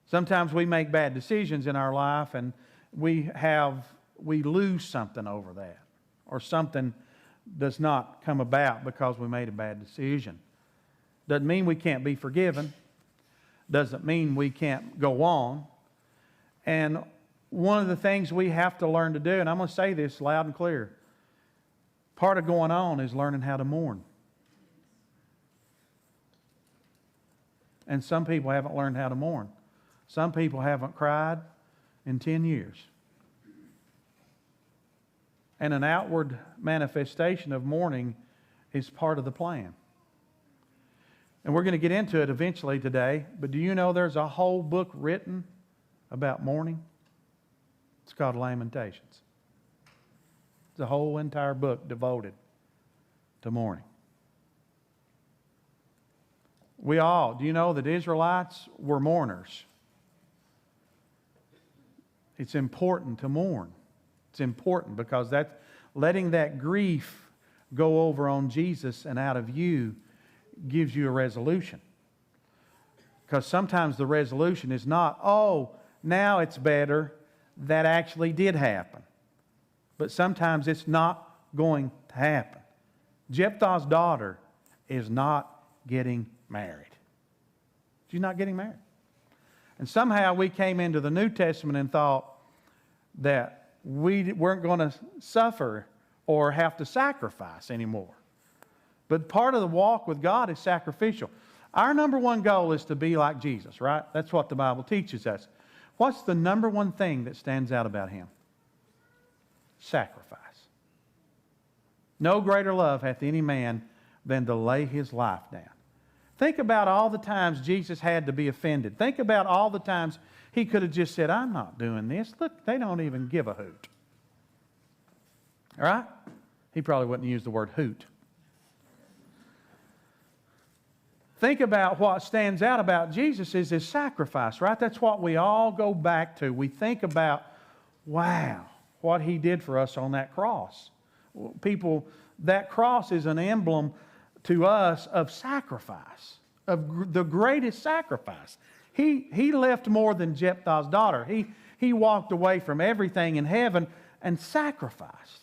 Sometimes we make bad decisions in our life and we lose something over that, or something does not come about because we made a bad decision. Doesn't mean we can't be forgiven. Doesn't mean we can't go on. And one of the things we have to learn to do, and I'm going to say this loud and clear, part of going on is learning how to mourn. And some people haven't learned how to mourn. Some people haven't cried in 10 years. And an outward manifestation of mourning is part of the plan. And we're going to get into it eventually today, but do you know there's a whole book written about mourning? It's called Lamentations. It's a whole entire book devoted to mourning. Do you know that Israelites were mourners? It's important to mourn. It's important because that's letting that grief go over on Jesus and out of you gives you a resolution. Because sometimes the resolution is not, oh, now it's better. That actually did happen. But sometimes it's not going to happen. Jephthah's daughter is not getting married. She's not getting married. And somehow we came into the New Testament and thought that we weren't going to suffer or have to sacrifice anymore. But part of the walk with God is sacrificial. Our number one goal is to be like Jesus, right? That's what the Bible teaches us. What's the number one thing that stands out about Him? Sacrifice. No greater love hath any man than to lay his life down. Think about all the times Jesus had to be offended. Think about all the times He could have just said, I'm not doing this. Look, they don't even give a hoot. All right? He probably wouldn't use the word hoot. Think about what stands out about Jesus is His sacrifice, right? That's what we all go back to. We think about, wow, what He did for us on that cross. People, that cross is an emblem to us of sacrifice, of the greatest sacrifice. He left more than Jephthah's daughter. He walked away from everything in heaven and sacrificed.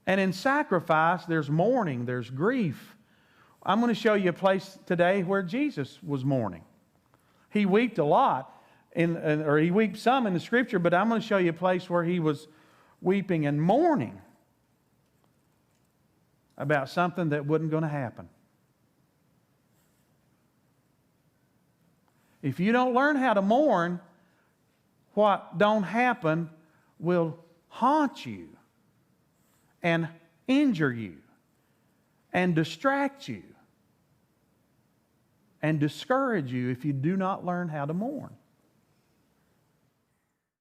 And in sacrifice, there's mourning, there's grief. I'm going to show you a place today where Jesus was mourning. He wept a lot, or He wept some in the Scripture, but I'm going to show you a place where He was weeping and mourning about something that wasn't going to happen. If you don't learn how to mourn, what don't happen will haunt you and injure you and distract you and discourage you if you do not learn how to mourn.